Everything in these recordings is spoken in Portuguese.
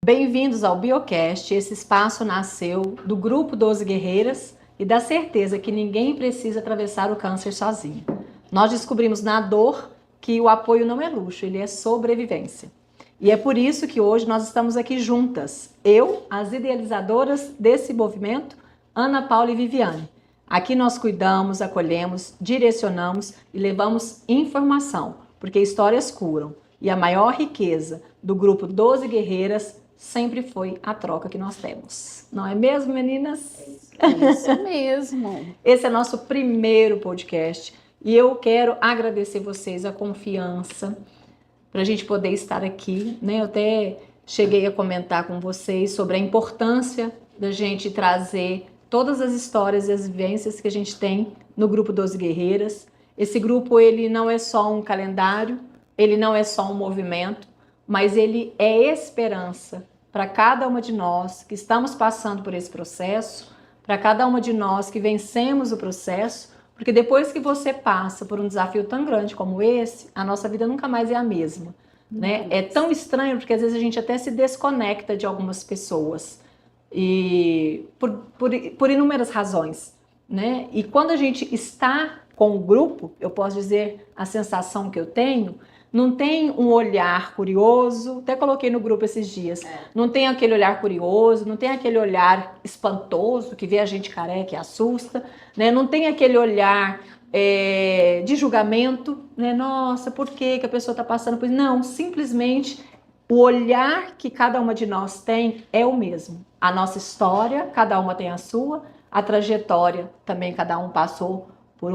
Bem-vindos ao Biocast. Esse espaço nasceu do Grupo 12 Guerreiras e da certeza que ninguém precisa atravessar o câncer sozinho. Nós descobrimos na dor que o apoio não é luxo, ele é sobrevivência. E é por isso que hoje nós estamos aqui juntas, eu, as idealizadoras desse movimento, Ana Paula e Viviane. Aqui nós cuidamos, acolhemos, direcionamos e levamos informação, porque histórias curam. E a maior riqueza do grupo 12 Guerreiras sempre foi a troca que nós temos. Não é mesmo, meninas? Isso mesmo. Esse é nosso primeiro podcast e eu quero agradecer vocês a confiança para a gente poder estar aqui, né? Eu até cheguei a comentar com vocês sobre a importância da gente trazer todas as histórias e as vivências que a gente tem no grupo 12 Guerreiras. Esse grupo, ele não é só um calendário, ele não é só um movimento, mas ele é esperança para cada uma de nós que estamos passando por esse processo, para cada uma de nós que vencemos o processo, porque depois que você passa por um desafio tão grande como esse, a nossa vida nunca mais é a mesma, né? É tão estranho porque às vezes a gente até se desconecta de algumas pessoas, e por inúmeras razões, né? E quando a gente está com o grupo, eu posso dizer a sensação que eu tenho, não tem um olhar curioso, até coloquei no grupo esses dias, não tem aquele olhar curioso, não tem aquele olhar espantoso que vê a gente careca e assusta, né? Não tem aquele olhar de julgamento, né? Nossa, por que a pessoa está passando por isso? Não, simplesmente o olhar que cada uma de nós tem é o mesmo. A nossa história, cada uma tem a sua, a trajetória também cada um passou por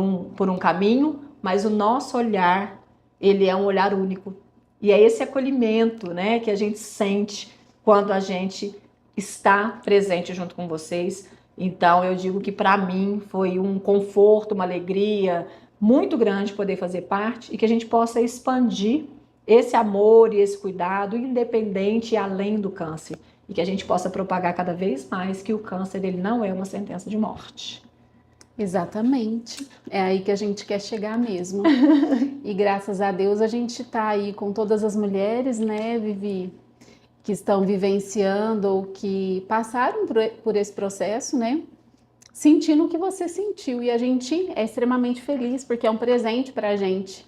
um caminho, mas o nosso olhar, ele é um olhar único. E é esse acolhimento, né, que a gente sente quando a gente está presente junto com vocês. Então, eu digo que para mim foi um conforto, uma alegria muito grande poder fazer parte e que a gente possa expandir esse amor e esse cuidado independente e além do câncer. E que a gente possa propagar cada vez mais que o câncer, ele não é uma sentença de morte. Exatamente. É aí que a gente quer chegar mesmo. E graças a Deus a gente está aí com todas as mulheres, né, Vivi, que estão vivenciando ou que passaram por esse processo, né, sentindo o que você sentiu. E a gente é extremamente feliz porque é um presente para a gente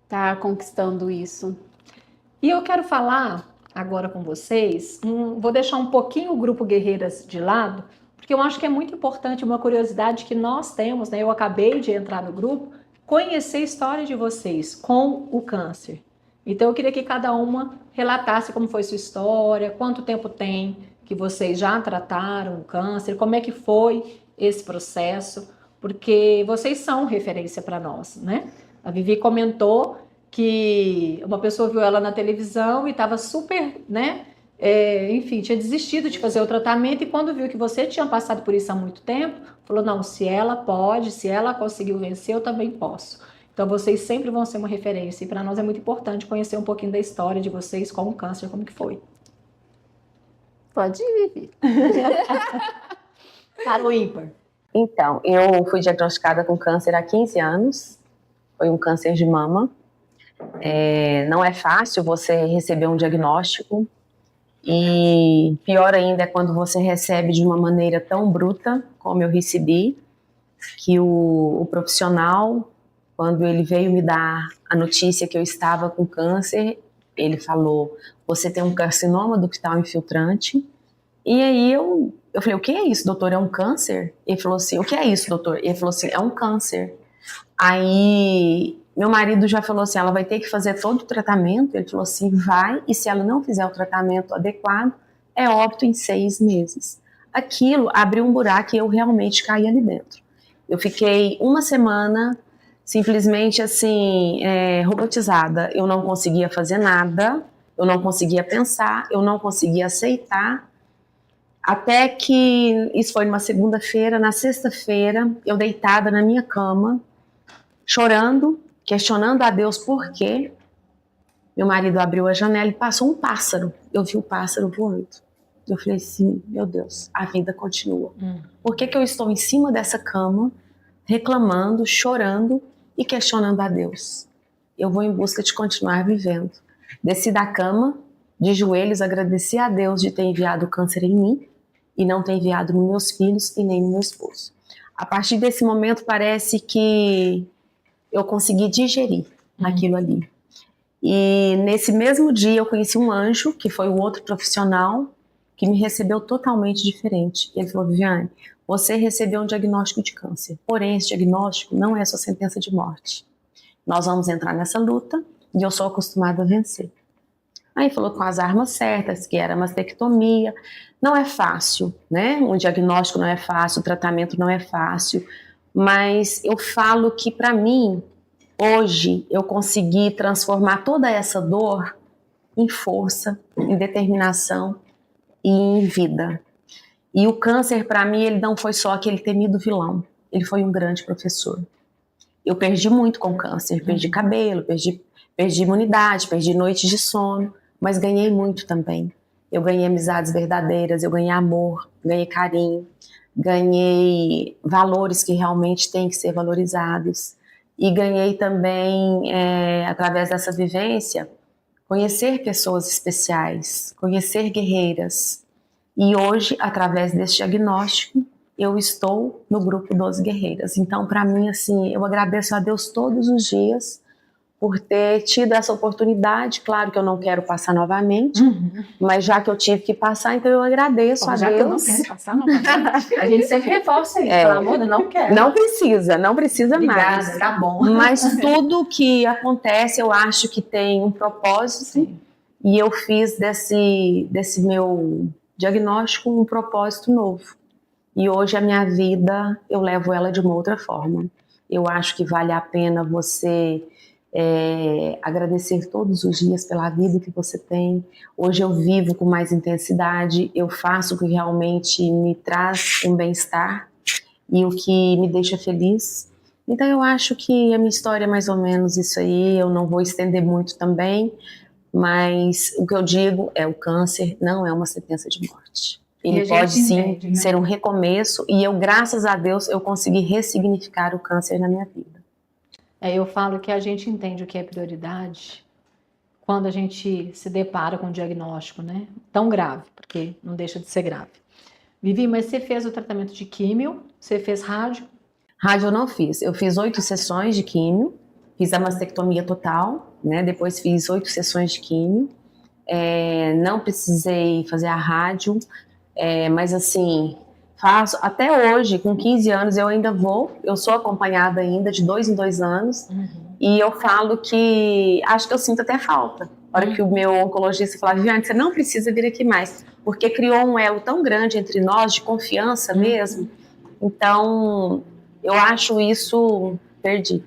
estar conquistando isso. E eu quero falar agora com vocês, vou deixar um pouquinho o Grupo Guerreiras de lado, porque eu acho que é muito importante, uma curiosidade que nós temos, né? Eu acabei de entrar no grupo, conhecer a história de vocês com o câncer. Então eu queria que cada uma relatasse como foi sua história, quanto tempo tem que vocês já trataram o câncer, como é que foi esse processo, porque vocês são referência para nós, né? A Vivi comentou que uma pessoa viu ela na televisão e estava super, né? Enfim, tinha desistido de fazer o tratamento e quando viu que você tinha passado por isso há muito tempo, falou, não, se ela pode, se ela conseguiu vencer, eu também posso. Então, vocês sempre vão ser uma referência e para nós é muito importante conhecer um pouquinho da história de vocês com o câncer, como que foi. Pode ir, Vivi. Para o ímpar. Então, eu fui diagnosticada com câncer há 15 anos, foi um câncer de mama. Não é fácil você receber um diagnóstico e pior ainda é quando você recebe de uma maneira tão bruta como eu recebi, que o profissional, quando ele veio me dar a notícia que eu estava com câncer, ele falou, você tem um carcinoma ductal infiltrante. E aí eu falei, o que é isso, doutor? É um câncer? Ele falou assim, o que é isso, doutor? Ele falou assim, é um câncer. Aí meu marido já falou assim, ela vai ter que fazer todo o tratamento. Ele falou assim, vai, e se ela não fizer o tratamento adequado, é óbito em 6 meses. Aquilo abriu um buraco e eu realmente caí ali dentro. Eu fiquei uma semana simplesmente assim, robotizada. Eu não conseguia fazer nada, eu não conseguia pensar, eu não conseguia aceitar. Até que, isso foi numa segunda-feira, na sexta-feira, eu deitada na minha cama, chorando, questionando a Deus por quê. Meu marido abriu a janela e passou um pássaro. Eu vi o pássaro voando. Eu falei assim, meu Deus, a vida continua. Por que eu estou em cima dessa cama, reclamando, chorando e questionando a Deus? Eu vou em busca de continuar vivendo. Desci da cama, de joelhos, agradecer a Deus de ter enviado o câncer em mim e não ter enviado nos meus filhos e nem no meu esposo. A partir desse momento, parece que eu consegui digerir aquilo ali. E nesse mesmo dia eu conheci um anjo, que foi um outro profissional, que me recebeu totalmente diferente. Ele falou: Viviane, você recebeu um diagnóstico de câncer, porém esse diagnóstico não é sua sentença de morte. Nós vamos entrar nessa luta e eu sou acostumada a vencer. Aí falou com as armas certas, que era mastectomia. Não é fácil, né? Um diagnóstico não é fácil, o tratamento não é fácil, mas eu falo que para mim, hoje, eu consegui transformar toda essa dor em força, em determinação e em vida. E o câncer, para mim, ele não foi só aquele temido vilão, ele foi um grande professor. Eu perdi muito com o câncer, perdi cabelo, perdi imunidade, perdi noites de sono, mas ganhei muito também. Eu ganhei amizades verdadeiras, eu ganhei amor, ganhei carinho, ganhei valores que realmente têm que ser valorizados. E ganhei também, através dessa vivência, conhecer pessoas especiais, conhecer guerreiras. E hoje, através desse diagnóstico, eu estou no grupo 12 guerreiras. Então, para mim, assim, eu agradeço a Deus todos os dias por ter tido essa oportunidade. Claro que eu não quero passar novamente, mas já que eu tive que passar, então eu agradeço a Deus. Já que eu não quero passar novamente, a gente sempre reforça isso, pelo amor de Deus, não quero. Não precisa Obrigada, mais. tá bom. Mas tudo que acontece, eu acho que tem um propósito. Sim. E eu fiz desse meu diagnóstico um propósito novo. E hoje a minha vida, eu levo ela de uma outra forma. Eu acho que vale a pena você agradecer todos os dias pela vida que você tem. Hoje eu vivo com mais intensidade, eu faço o que realmente me traz um bem-estar e o que me deixa feliz. Então eu acho que a minha história é mais ou menos isso aí. Eu não vou estender muito também, mas o que eu digo é: o câncer não é uma sentença de morte. Ele pode sim entende, né? Ser um recomeço, e eu, graças a Deus, eu consegui ressignificar o câncer na minha vida. Eu falo que a gente entende o que é prioridade quando a gente se depara com um diagnóstico, né? Tão grave, porque não deixa de ser grave. Vivi, mas você fez o tratamento de químio? Você fez rádio? Rádio eu não fiz. Eu fiz 8 sessões de químio, fiz a mastectomia total, né? Depois fiz 8 sessões de químio. Não precisei fazer a rádio, mas assim, faço até hoje, com 15 anos eu ainda vou, eu sou acompanhada ainda de 2 em 2 anos, e eu falo que acho que eu sinto até falta. A hora que o meu oncologista fala: Viviane, você não precisa vir aqui mais, porque criou um elo tão grande entre nós, de confiança mesmo. Então, eu acho isso, perdi.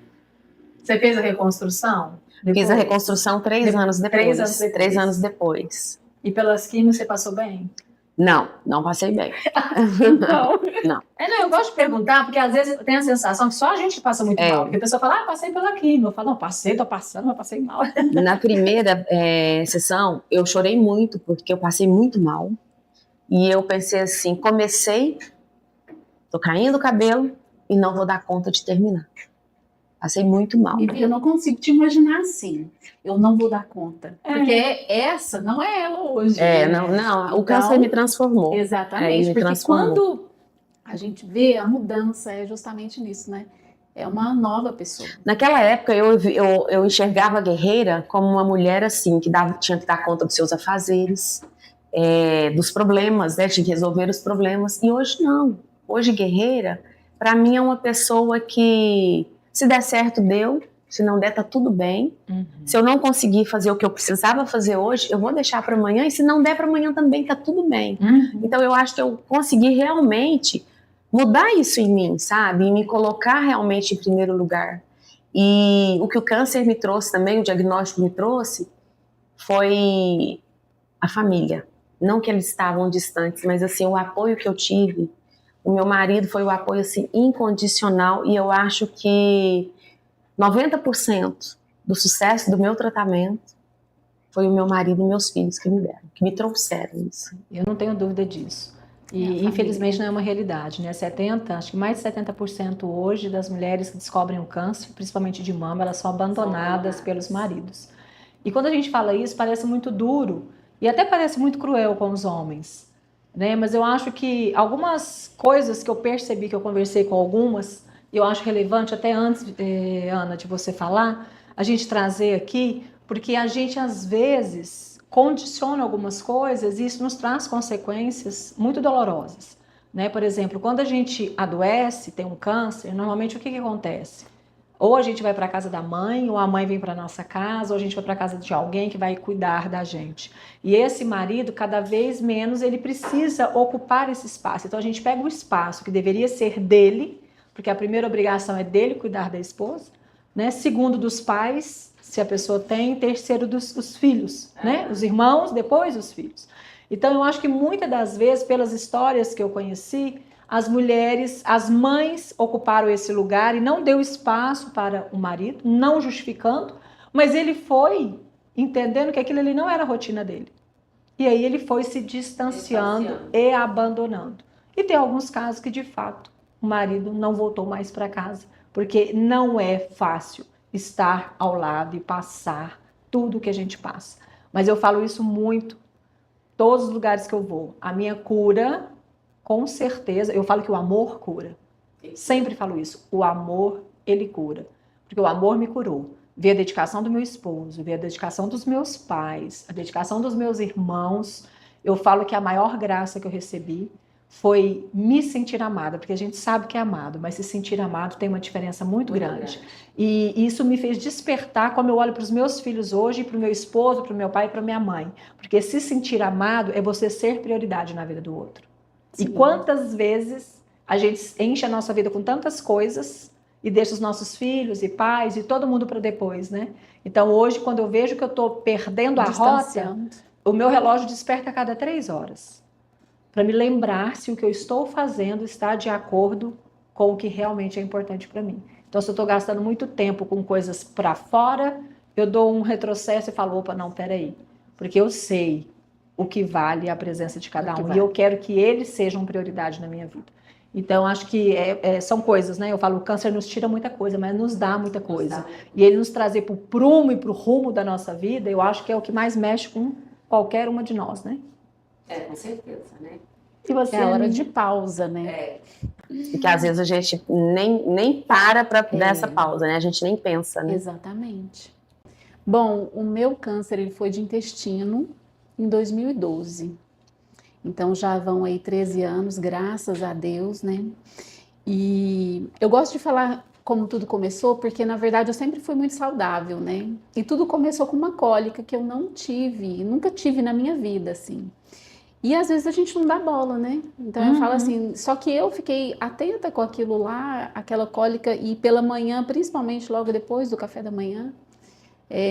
Você fez a reconstrução? Fiz a reconstrução 3 anos depois. 3 anos depois. 3 anos depois. E pelas químios você passou bem? Não passei bem. Não. Eu gosto de perguntar, porque às vezes tem a sensação que só a gente passa muito mal. Porque a pessoa fala: passei pela químio. Eu falo: não, tô passando, mas passei mal. Na primeira sessão, eu chorei muito, porque eu passei muito mal. E eu pensei assim: tô caindo o cabelo e não vou dar conta de terminar. Passei muito mal. Eu não consigo te imaginar assim. Eu não vou dar conta. Porque essa não é ela hoje. Não. O câncer me transformou. Exatamente. Porque quando a gente vê a mudança, é justamente nisso, né? É uma nova pessoa. Naquela época, eu enxergava a guerreira como uma mulher assim, que tinha que dar conta dos seus afazeres, dos problemas, né? Tinha que resolver os problemas. E hoje não. Hoje, guerreira, para mim, é uma pessoa que, se der certo, deu. Se não der, tá tudo bem. Se eu não conseguir fazer o que eu precisava fazer hoje, eu vou deixar para amanhã. E se não der para amanhã também, tá tudo bem. Então, eu acho que eu consegui realmente mudar isso em mim, sabe? E me colocar realmente em primeiro lugar. E o que o câncer me trouxe também, o diagnóstico me trouxe, foi a família. Não que eles estavam distantes, mas assim, o apoio que eu tive. O meu marido foi o apoio assim, incondicional, e eu acho que 90% do sucesso do meu tratamento foi o meu marido e meus filhos que me deram, que me trouxeram isso. Eu não tenho dúvida disso. E infelizmente não é uma realidade, né? Acho que mais de 70% hoje das mulheres que descobrem o câncer, principalmente de mama, elas são abandonadas pelos maridos. E quando a gente fala isso, parece muito duro, E até parece muito cruel com os homens, né? Mas eu acho que algumas coisas que eu percebi, que eu conversei com algumas, e eu acho relevante até antes, Ana, de você falar, a gente trazer aqui, porque a gente às vezes condiciona algumas coisas e isso nos traz consequências muito dolorosas, né? Por exemplo, quando a gente adoece, tem um câncer, normalmente o que acontece? Ou a gente vai para a casa da mãe, ou a mãe vem para nossa casa, ou a gente vai para a casa de alguém que vai cuidar da gente. E esse marido, cada vez menos, ele precisa ocupar esse espaço. Então a gente pega o espaço que deveria ser dele, porque a primeira obrigação é dele cuidar da esposa, né? Segundo, dos pais, se a pessoa tem. Terceiro, dos filhos, né? Os irmãos, depois os filhos. Então eu acho que muitas das vezes, pelas histórias que eu conheci, as mulheres, as mães ocuparam esse lugar e não deu espaço para o marido, não justificando, mas ele foi entendendo que aquilo ali não era a rotina dele. E aí ele foi se distanciando e abandonando. E tem alguns casos que, de fato, o marido não voltou mais para casa, porque não é fácil estar ao lado e passar tudo que a gente passa. Mas eu falo isso muito, todos os lugares que eu vou. A minha cura, com certeza, eu falo que o amor cura. Sempre falo isso. O amor, ele cura. Porque o amor me curou. Ver a dedicação do meu esposo, ver a dedicação dos meus pais, a dedicação dos meus irmãos. Eu falo que a maior graça que eu recebi foi me sentir amada, porque a gente sabe que é amado, mas se sentir amado tem uma diferença muito grande. E isso me fez despertar como eu olho para os meus filhos hoje, para o meu esposo, para o meu pai e para minha mãe. Porque se sentir amado é você ser prioridade na vida do outro. Sim. E quantas vezes a gente enche a nossa vida com tantas coisas e deixa os nossos filhos e pais e todo mundo para depois, né? Então hoje, quando eu vejo que eu estou perdendo a rota, o meu relógio desperta a cada 3 horas. Para me lembrar se o que eu estou fazendo está de acordo com o que realmente é importante para mim. Então, se eu estou gastando muito tempo com coisas para fora, eu dou um retrocesso e falo, opa, não, peraí. Porque eu sei o que vale a presença de cada um. E eu quero que eles sejam prioridade na minha vida. Então, acho que são coisas, né? Eu falo, o câncer nos tira muita coisa, mas nos dá muita coisa. E ele nos trazer para o prumo e para o rumo da nossa vida, eu acho que é o que mais mexe com qualquer uma de nós, né? Com certeza, né? E você, é a hora de pausa, né? E que às vezes a gente nem para dar essa pausa, né? A gente nem pensa, né? Exatamente. Bom, o meu câncer ele foi de intestino em 2012. Então já vão aí 13 anos, graças a Deus, né? E eu gosto de falar como tudo começou, porque na verdade eu sempre fui muito saudável, né? E tudo começou com uma cólica que eu nunca tive na minha vida, assim. E às vezes a gente não dá bola, né? Então eu falo assim, só que eu fiquei atenta com aquilo lá, aquela cólica, e pela manhã, principalmente logo depois do café da manhã,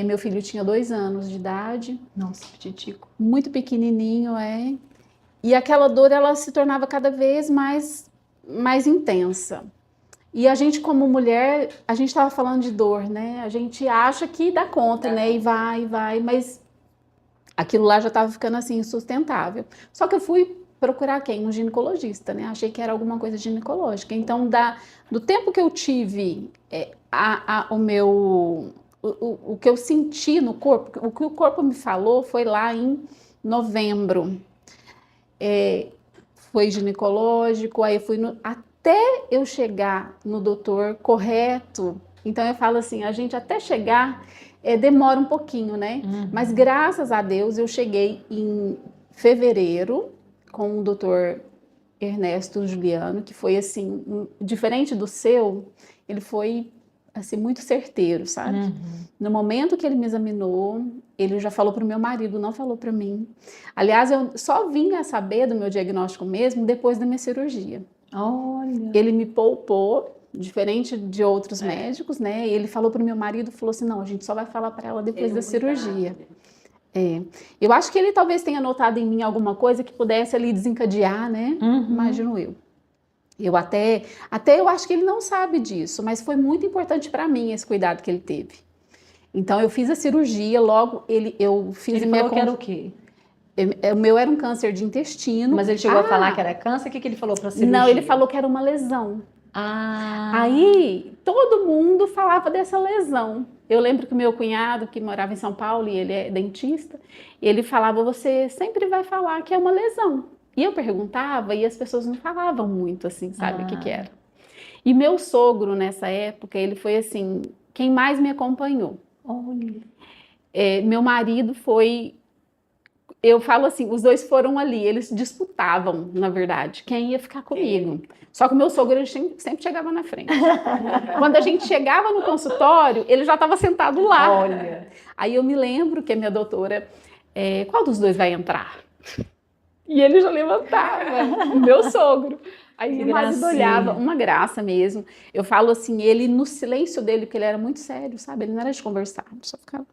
meu filho tinha 2 anos de idade. Nossa, petitico. Muito pequenininho, E aquela dor, ela se tornava cada vez mais intensa. E a gente, como mulher, a gente estava falando de dor, né? A gente acha que dá conta, né? E vai, mas aquilo lá já estava ficando assim insustentável. Só que eu fui procurar quem? Um ginecologista, né? Achei que era alguma coisa ginecológica. Então, do tempo que eu tive o que eu senti no corpo, o que o corpo me falou foi lá em novembro. Foi ginecológico, aí eu fui até eu chegar no doutor correto. Então eu falo assim, a gente até chegar demora um pouquinho, né? Mas graças a Deus eu cheguei em fevereiro com o doutor Ernesto Juliano, que foi assim, diferente do seu, ele foi assim muito certeiro, sabe? No momento que ele me examinou, ele já falou para o meu marido, não falou para mim. Aliás, eu só vim a saber do meu diagnóstico mesmo depois da minha cirurgia. Olha. Ele me poupou, diferente de outros médicos, né? Ele falou para o meu marido, falou assim, não, a gente só vai falar para ela depois da cirurgia. Eu acho que ele talvez tenha notado em mim alguma coisa que pudesse ali desencadear, né? Imagino eu. Eu até eu acho que ele não sabe disso, mas foi muito importante para mim esse cuidado que ele teve. Então eu fiz a cirurgia, logo eu fiz ele falou que era o quê? O meu era um câncer de intestino. Mas ele chegou a falar que era câncer? O que ele falou para a cirurgia? Não, ele falou que era uma lesão. Aí todo mundo falava dessa lesão. Eu lembro que o meu cunhado, que morava em São Paulo, e ele é dentista, ele falava, você sempre vai falar que é uma lesão. E eu perguntava e as pessoas não falavam muito assim, sabe o que era. E meu sogro, nessa época, ele foi assim, quem mais me acompanhou. Olha. Meu marido foi... Eu falo assim, os dois foram ali, eles disputavam, na verdade, quem ia ficar comigo. Só que o meu sogro ele sempre chegava na frente. Quando a gente chegava no consultório, ele já estava sentado lá. Olha. Aí eu me lembro que a minha doutora, qual dos dois vai entrar? E ele já levantava, o meu sogro. Aí meu marido olhava, uma graça mesmo. Eu falo assim, ele no silêncio dele, porque ele era muito sério, sabe? Ele não era de conversar, ele só ficava...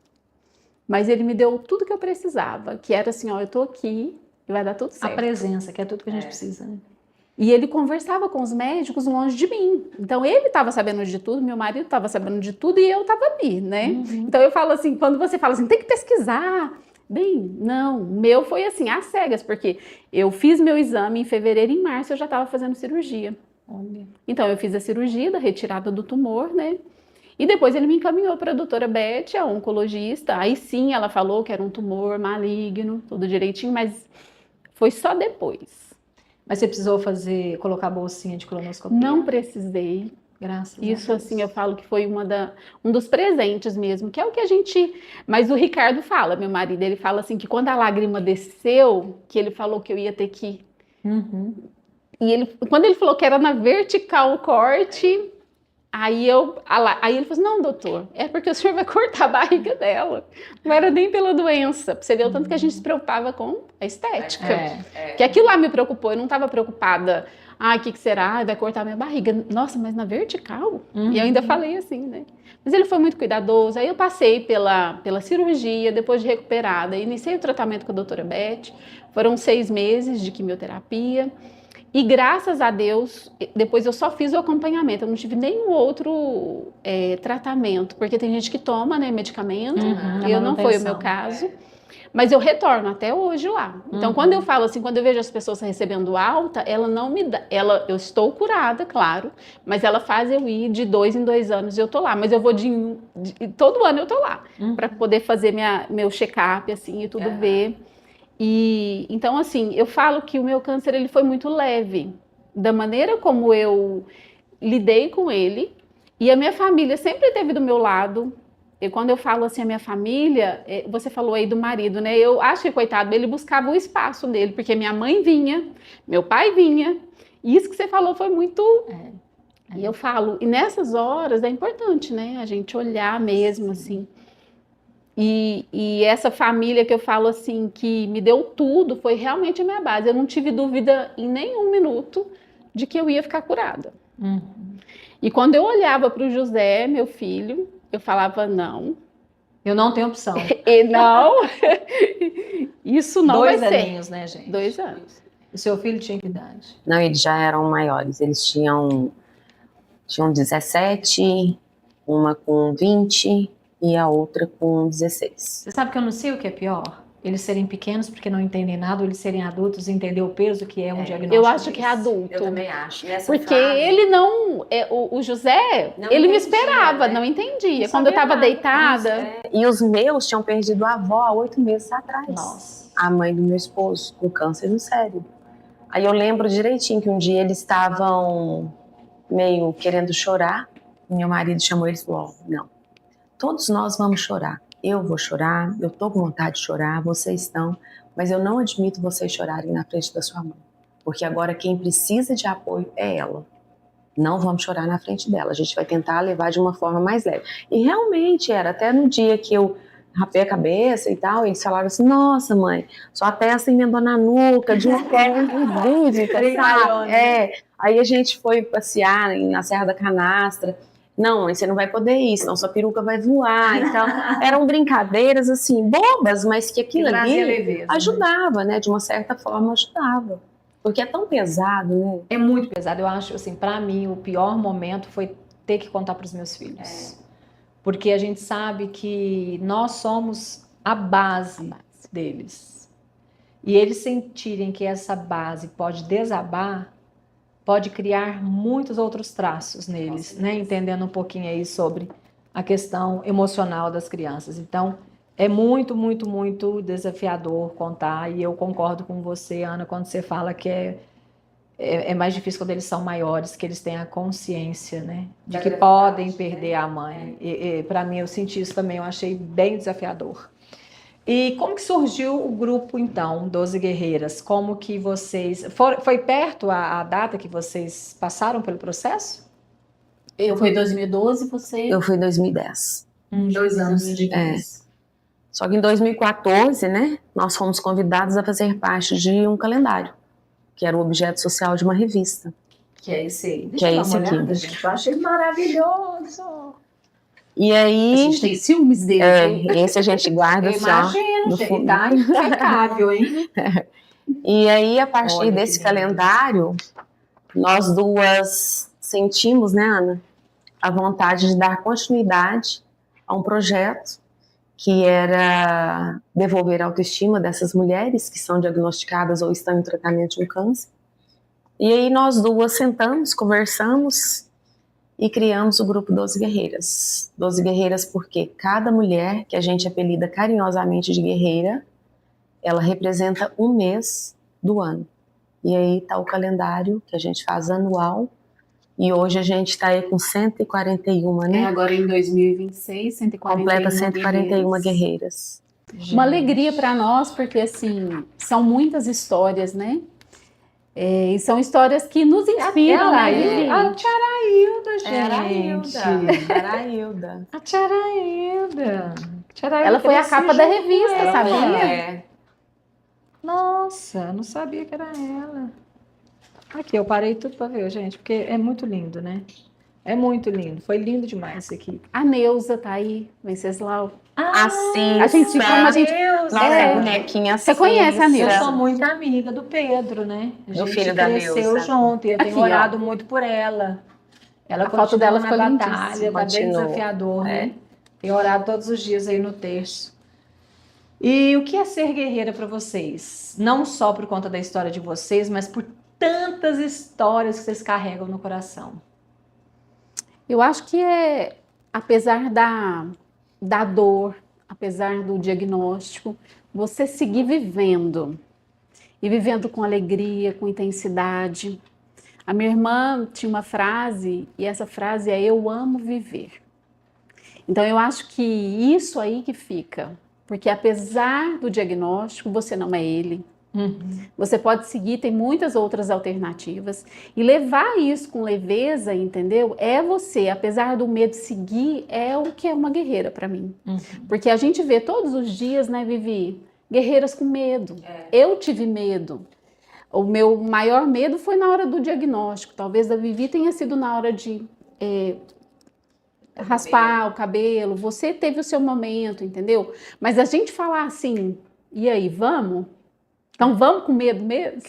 Mas ele me deu tudo que eu precisava, que era assim, ó, eu tô aqui e vai dar tudo certo. A presença, que é tudo que a gente precisa, né? E ele conversava com os médicos longe de mim. Então ele estava sabendo de tudo, meu marido estava sabendo de tudo e eu estava ali, né? Então eu falo assim, quando você fala assim, tem que pesquisar. Bem, não, meu foi assim, às cegas, porque eu fiz meu exame em fevereiro e em março eu já estava fazendo cirurgia. Olha. Então eu fiz a cirurgia da retirada do tumor, né? E depois ele me encaminhou para a doutora Beth, a oncologista. Aí sim, ela falou que era um tumor maligno, tudo direitinho, mas foi só depois. Mas você precisou colocar a bolsinha de colonoscopia? Não precisei. Graças Isso, a Deus. assim, eu falo que foi um dos presentes mesmo, que é o que a gente... Mas o Ricardo fala, meu marido, ele fala assim, que quando a lágrima desceu, que ele falou que eu ia ter que... E quando ele falou que era na vertical o corte... Aí ele falou assim, não, doutor, é porque o senhor vai cortar a barriga dela. Não era nem pela doença. Pra você ver o tanto que a gente se preocupava com a estética. Que aquilo lá me preocupou, eu não estava preocupada. O que será? Vai cortar minha barriga. Nossa, mas na vertical? E eu ainda falei assim, né? Mas ele foi muito cuidadoso. Aí eu passei pela cirurgia, depois de recuperada. Iniciei o tratamento com a doutora Beth. Foram 6 meses de quimioterapia. E graças a Deus, depois eu só fiz o acompanhamento, eu não tive nenhum outro tratamento, porque tem gente que toma, né, medicamento, não foi o meu caso, mas eu retorno até hoje lá. Então, quando eu falo assim, quando eu vejo as pessoas recebendo alta, ela não me dá, eu estou curada, claro, mas ela faz eu ir de 2 em 2 anos e eu tô lá, mas eu vou todo ano eu tô lá, para poder fazer meu check-up, assim, e tudo ver. E então, assim, eu falo que o meu câncer ele foi muito leve, da maneira como eu lidei com ele, e a minha família sempre esteve do meu lado. E quando eu falo assim, a minha família, você falou aí do marido, né? Eu acho que, coitado, ele buscava o espaço dele, porque minha mãe vinha, meu pai vinha, e isso que você falou foi muito... E eu falo, e nessas horas é importante, né? A gente olhar mesmo, assim... E essa família que eu falo assim, que me deu tudo, foi realmente a minha base. Eu não tive dúvida em nenhum minuto de que eu ia ficar curada. E quando eu olhava para o José, meu filho, eu falava, não. Eu não tenho opção. E não, isso não vai ser. 2 aninhos, né, gente? 2 anos. O seu filho tinha que idade? Não, eles já eram maiores. Eles tinham 17, uma com 20... e a outra com 16. Você sabe que eu não sei o que é pior? Eles serem pequenos porque não entendem nada, ou eles serem adultos e entender o peso que é um diagnóstico. Eu acho que é adulto. Eu também acho. Porque ele não... o José, não ele entendia, me esperava, né? não entendia. Não Quando eu estava sabia deitada... E os meus tinham perdido a avó há 8 meses atrás. Nossa. A mãe do meu esposo, com câncer no cérebro. Aí eu lembro direitinho que um dia eles estavam meio querendo chorar. Meu marido chamou eles e falou, não. Todos nós vamos chorar. Eu vou chorar, eu tô com vontade de chorar, vocês estão, mas eu não admito vocês chorarem na frente da sua mãe. Porque agora quem precisa de apoio é ela. Não vamos chorar na frente dela, a gente vai tentar levar de uma forma mais leve. E realmente era, até no dia que eu rapei a cabeça e tal, eles falaram assim, nossa mãe, sua testa emendou na nuca, de uma forma lúdica, sabe? Aí a gente foi passear na Serra da Canastra. Não, mãe, você não vai poder ir, senão sua peruca vai voar. Então, eram brincadeiras, assim, bobas, mas que aquilo ali leveza, ajudava, né? De uma certa forma, ajudava. Porque é tão pesado, né? É muito pesado. Eu acho, assim, pra mim, o pior momento foi ter que contar pros meus filhos. Porque a gente sabe que nós somos a base deles. E eles sentirem que essa base pode desabar, pode criar muitos outros traços neles, né? Entendendo um pouquinho aí sobre a questão emocional das crianças. Então, é muito, muito, muito desafiador contar, e eu concordo com você, Ana, quando você fala que é mais difícil quando eles são maiores, que eles têm a consciência, né, de que podem perder a mãe. E para mim, eu senti isso também, eu achei bem desafiador. E como que surgiu o grupo, então, 12 Guerreiras? Como que vocês... Foi perto a data que vocês passaram pelo processo? Eu fui em 2012, você... Eu fui em 2010. 2 anos de diferença. Só que em 2014, né, nós fomos convidados a fazer parte de um calendário, que era o objeto social de uma revista. Que é esse aí. Que é esse aqui. Gente. Eu achei maravilhoso. E aí... A gente tem ciúmes dele. Esse a gente guarda só. Imagina, gente, tá impecável, hein? E aí, a partir Olha, desse que lindo. calendário, nós duas sentimos, né, Ana, a vontade de dar continuidade a um projeto que era devolver a autoestima dessas mulheres que são diagnosticadas ou estão em tratamento de um câncer. E aí nós duas sentamos, conversamos e criamos o grupo 12 Guerreiras. 12 Guerreiras porque cada mulher, que a gente apelida carinhosamente de guerreira, ela representa um mês do ano. E aí está o calendário que a gente faz anual. E hoje a gente está aí com 141, né? Agora em 2026, 141 Completa 141 guerreiras. Uma alegria para nós, porque assim, são muitas histórias, né? E são histórias que nos inspiram, né, Vivi? A Tiarailda, gente. Era a Hilda. A Tiarailda. Ela foi a capa da revista, sabia? Nossa, eu não sabia que era ela. Aqui, eu parei tudo para ver, gente, porque é muito lindo, né? É muito lindo. Foi lindo demais isso aqui. A Neuza tá aí, Venceslau. Assim, A gente, como a gente... Nossa, bonequinha Você conhece a Neuza? Eu sou muito amiga do Pedro, né? A gente filho da cresceu Neuza. junto e eu tenho Aqui, orado muito por ela. Ela A foto dela ficou na lindíssima. batalha, tá bem Continua. desafiador, né? Tenho orado todos os dias aí no terço. E o que é ser guerreira para vocês? Não só por conta da história de vocês, mas por tantas histórias que vocês carregam no coração. Eu acho que apesar da dor, apesar do diagnóstico, você seguir vivendo. E vivendo com alegria, com intensidade. A minha irmã tinha uma frase, e essa frase é: eu amo viver. Então eu acho que isso aí que fica. Porque apesar do diagnóstico, você não é ele. Você pode seguir, tem muitas outras alternativas. E levar isso com leveza, entendeu? É você, apesar do medo seguir, é o que é uma guerreira para mim. Porque a gente vê todos os dias, né, Vivi? Guerreiras com medo. Eu tive medo. O meu maior medo foi na hora do diagnóstico. Talvez da Vivi tenha sido na hora de raspar o cabelo. Você teve o seu momento, entendeu? Mas a gente falar assim, e aí, vamos? Então vamos com medo mesmo?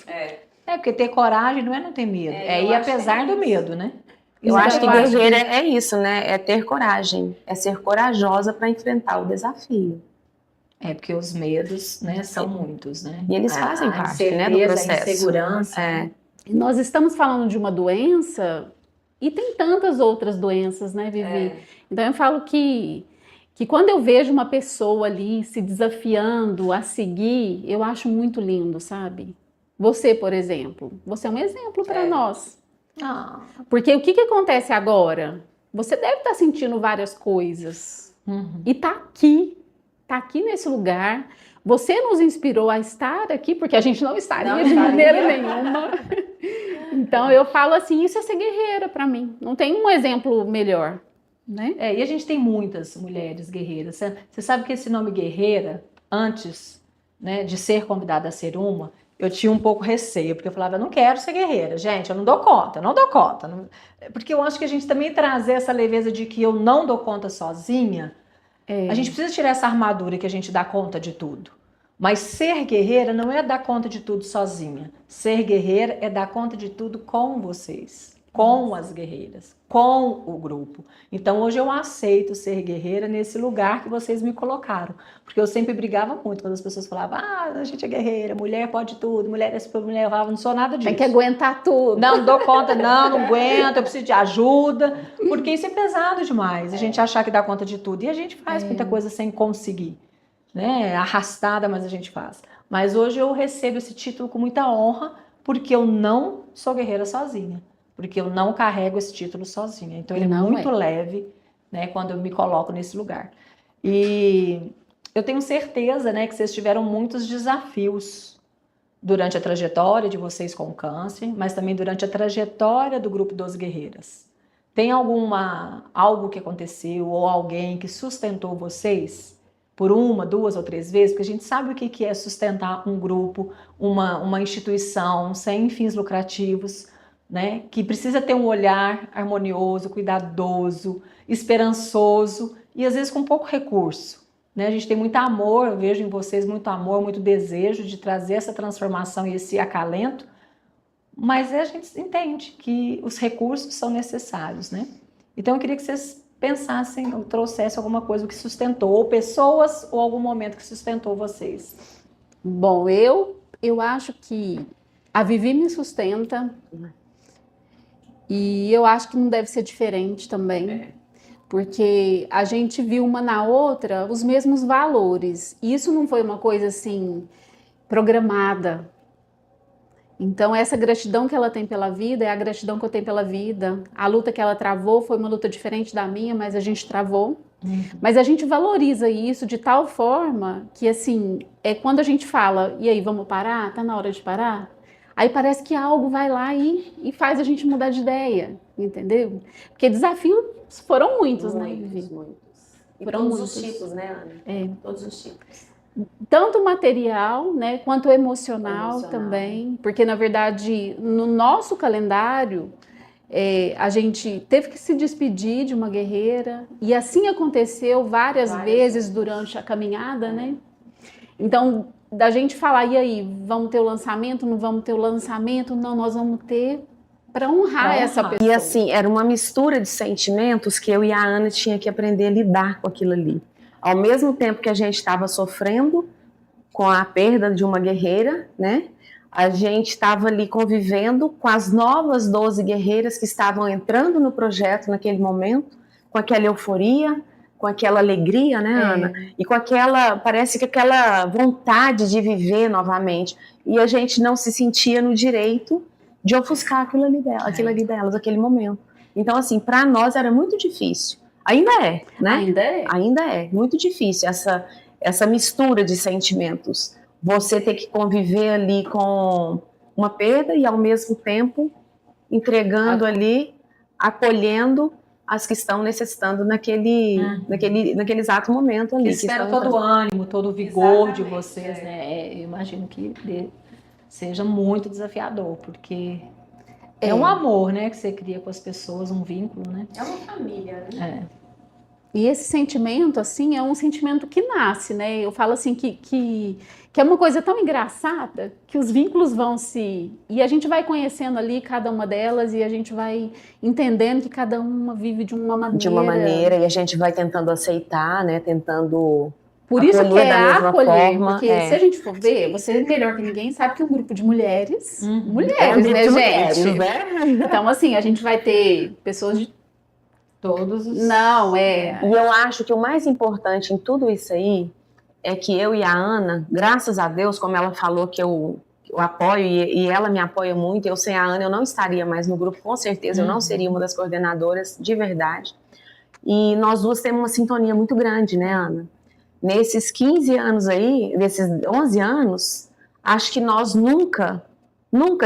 Porque ter coragem não é não ter medo. É ir apesar do medo, né? Eu acho que guerreira é isso, né? É ter coragem. É ser corajosa para enfrentar o desafio. Porque os medos, né, são muitos, né? E eles fazem parte, né, do incerteza, processo. A insegurança. E nós estamos falando de uma doença e tem tantas outras doenças, né, Vivi? Então eu falo que quando eu vejo uma pessoa ali se desafiando a seguir, eu acho muito lindo, sabe? Você, por exemplo, você é um exemplo para nós. Porque o que acontece agora? Você deve estar sentindo várias coisas e tá aqui nesse lugar. Você nos inspirou a estar aqui, porque a gente não estaria de maneira nenhuma. Então eu falo assim, isso é ser guerreira para mim. Não tem um exemplo melhor, né? E a gente tem muitas mulheres guerreiras. Você sabe que esse nome guerreira, antes, né, de ser convidada a ser uma, eu tinha um pouco receio, porque eu falava, eu não quero ser guerreira, gente, eu não dou conta. Porque eu acho que a gente também trazer essa leveza de que eu não dou conta sozinha, a gente precisa tirar essa armadura que a gente dá conta de tudo. Mas ser guerreira não é dar conta de tudo sozinha. Ser guerreira é dar conta de tudo com vocês. com as guerreiras, com o grupo. Então hoje eu aceito ser guerreira nesse lugar que vocês me colocaram, porque eu sempre brigava muito quando as pessoas falavam, a gente é guerreira, mulher pode tudo, mulher é super mulher, eu falava, não sou nada disso. Tem que aguentar tudo. Não dou conta, não aguento, eu preciso de ajuda, porque isso é pesado demais, a gente achar que dá conta de tudo, e a gente faz muita coisa sem conseguir, né? Arrastada, mas a gente faz. Mas hoje eu recebo esse título com muita honra, porque eu não sou guerreira sozinha. Porque eu não carrego esse título sozinha. Então ele é muito leve, né, quando eu me coloco nesse lugar. E eu tenho certeza, né, que vocês tiveram muitos desafios durante a trajetória de vocês com o câncer, mas também durante a trajetória do grupo 12 Guerreiras. Tem algo que aconteceu ou alguém que sustentou vocês por 1, 2 ou 3 vezes? Porque a gente sabe o que é sustentar um grupo, uma instituição sem fins lucrativos, né, que precisa ter um olhar harmonioso, cuidadoso, esperançoso e às vezes com pouco recurso, né? A gente tem muito amor, eu vejo em vocês muito amor, muito desejo de trazer essa transformação e esse acalento, mas a gente entende que os recursos são necessários, né? Então eu queria que vocês pensassem ou trouxessem alguma coisa que sustentou, ou pessoas ou algum momento que sustentou vocês. Bom, eu acho que a Vivi me sustenta. E eu acho que não deve ser diferente também, porque a gente viu uma na outra os mesmos valores. E isso não foi uma coisa assim programada. Então essa gratidão que ela tem pela vida é a gratidão que eu tenho pela vida. A luta que ela travou foi uma luta diferente da minha, mas a gente travou. Mas a gente valoriza isso de tal forma que assim, é quando a gente fala, e aí, vamos parar? Tá na hora de parar? Aí parece que algo vai lá e faz a gente mudar de ideia, entendeu? Porque desafios foram muitos, né, Vivi? Muitos. E Foram todos muitos. os tipos, né, Ana? Todos os tipos. Tanto material, né, quanto emocional também. Porque, na verdade, no nosso calendário, a gente teve que se despedir de uma guerreira. E assim aconteceu várias vezes durante a caminhada, né? Então, da gente falar, e aí, vamos ter o lançamento, não vamos ter o lançamento? Não, nós vamos ter para honrar essa pessoa. E assim, era uma mistura de sentimentos que eu e a Ana tinha que aprender a lidar com aquilo ali. Ao mesmo tempo que a gente estava sofrendo com a perda de uma guerreira, né? A gente estava ali convivendo com as novas 12 guerreiras que estavam entrando no projeto naquele momento, com aquela euforia, com aquela alegria, né, Ana? E com aquela, parece que aquela vontade de viver novamente. E a gente não se sentia no direito de ofuscar aquilo ali delas, aquele momento. Então, assim, para nós era muito difícil. Ainda é, né? Ainda é muito difícil essa mistura de sentimentos. Você ter que conviver ali com uma perda e, ao mesmo tempo, entregando ali, acolhendo as que estão necessitando naquele exato momento ali. Espero todo o ânimo, todo o vigor de vocês, né? Eu imagino que seja muito desafiador, porque é um amor, né, que você cria com as pessoas, um vínculo, né? É uma família, né? E esse sentimento, assim, é um sentimento que nasce, né? Eu falo assim que é uma coisa tão engraçada que os vínculos vão se... E a gente vai conhecendo ali cada uma delas e a gente vai entendendo que cada uma vive de uma maneira. De uma maneira, e a gente vai tentando aceitar, né? Tentando... Por isso que é acolher, forma, porque se a gente for ver, você é melhor que ninguém sabe que é um grupo de mulheres, mulheres, né, gente? Mulheres, né? Então, assim, a gente vai ter pessoas de todos os... Não, E eu acho que o mais importante em tudo isso aí é que eu e a Ana, graças a Deus, como ela falou que eu apoio e ela me apoia muito, eu sem a Ana eu não estaria mais no grupo, com certeza, eu não seria uma das coordenadoras de verdade. E nós duas temos uma sintonia muito grande, né, Ana? Nesses 15 anos aí, nesses 11 anos, acho que nós nunca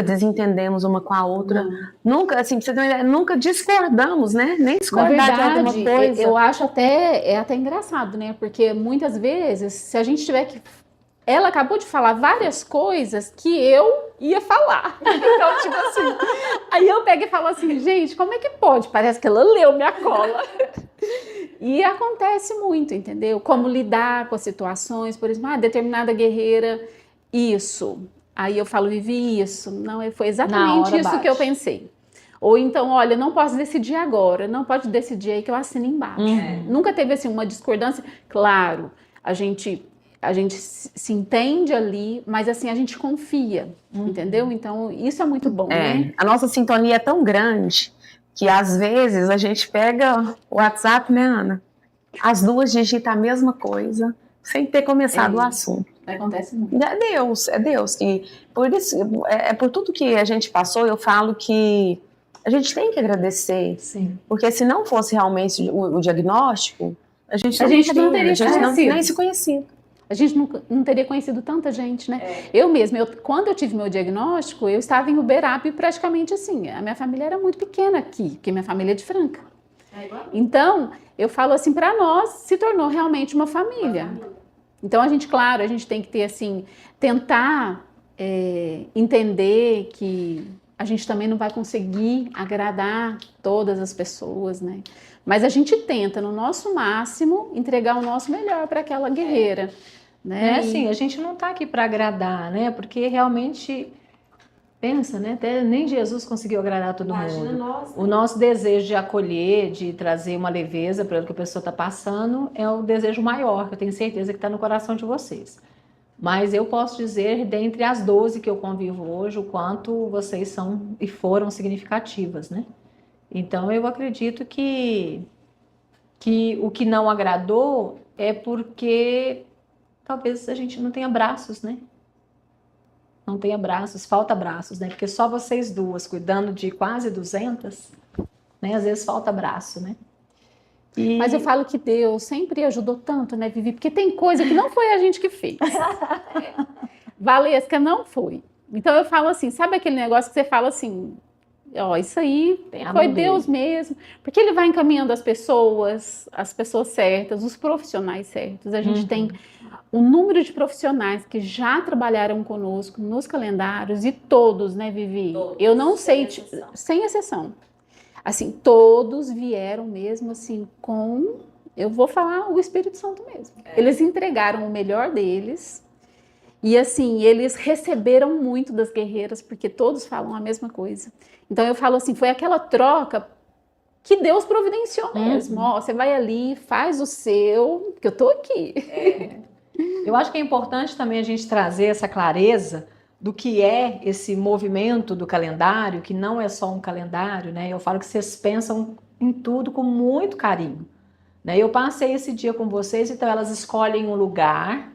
desentendemos uma com a outra, nunca, assim, nunca discordamos, né? Nem discordar de alguma coisa. Eu acho até engraçado, né? Porque muitas vezes, se a gente tiver que... Ela acabou de falar várias coisas que eu ia falar. Então, tipo assim, aí eu pego e falo assim, gente, como é que pode? Parece que ela leu minha cola. E acontece muito, entendeu? Como lidar com as situações, por exemplo, determinada guerreira, isso. Aí eu falo, Vivi, isso. Não, foi exatamente isso que eu pensei. Ou então, olha, não posso decidir agora, não pode decidir aí que eu assino embaixo. Nunca teve assim uma discordância. Claro, a gente se entende ali, mas assim, a gente confia, entendeu? Então, isso é muito bom, né? A nossa sintonia é tão grande que às vezes a gente pega o WhatsApp, né, Ana? As duas digitam a mesma coisa, sem ter começado o assunto. Acontece muito. É Deus. E por isso, por tudo que a gente passou, eu falo que a gente tem que agradecer. Sim. Porque se não fosse realmente o diagnóstico, a gente não teria nem se conhecido. A gente não teria conhecido tanta gente, né? Eu mesma, quando eu tive meu diagnóstico, eu estava em Uberaba e praticamente assim, a minha família era muito pequena aqui, porque minha família é de Franca. Então, eu falo assim, para nós, se tornou realmente uma família. Então, a gente tem que ter assim, tentar entender que a gente também não vai conseguir agradar todas as pessoas, né? Mas a gente tenta, no nosso máximo, entregar o nosso melhor para aquela guerreira, né? Assim, a gente não está aqui para agradar, né? Porque realmente, pensa, né? Até nem Jesus conseguiu agradar todo mundo. O nosso desejo de acolher, de trazer uma leveza para o que a pessoa está passando, é o desejo maior, que eu tenho certeza que está no coração de vocês. Mas eu posso dizer, dentre as 12 que eu convivo hoje, o quanto vocês são e foram significativas, né? Então, eu acredito que o que não agradou é porque talvez a gente não tenha braços, né? Não tenha braços, falta braços, né? Porque só vocês duas cuidando de quase 200, né? Às vezes falta braço, né? Mas eu falo que Deus sempre ajudou tanto, né, Vivi? Porque tem coisa que não foi a gente que fez. Valesca não foi. Então eu falo assim, sabe aquele negócio que você fala assim, ó, isso aí foi Deus mesmo, porque Ele vai encaminhando as pessoas certas, os profissionais certos. A gente tem um número de profissionais que já trabalharam conosco nos calendários e todos, né, Vivi? Todos, eu não sei, sem exceção. Assim, todos vieram mesmo assim com, eu vou falar o Espírito Santo mesmo. Eles entregaram o melhor deles. E assim, eles receberam muito das guerreiras, porque todos falam a mesma coisa. Então eu falo assim, foi aquela troca que Deus providenciou mesmo. Ó, você vai ali, faz o seu, que eu tô aqui. Eu acho que é importante também a gente trazer essa clareza do que é esse movimento do calendário, que não é só um calendário, né? Eu falo que vocês pensam em tudo com muito carinho, né? Eu passei esse dia com vocês, então elas escolhem um lugar.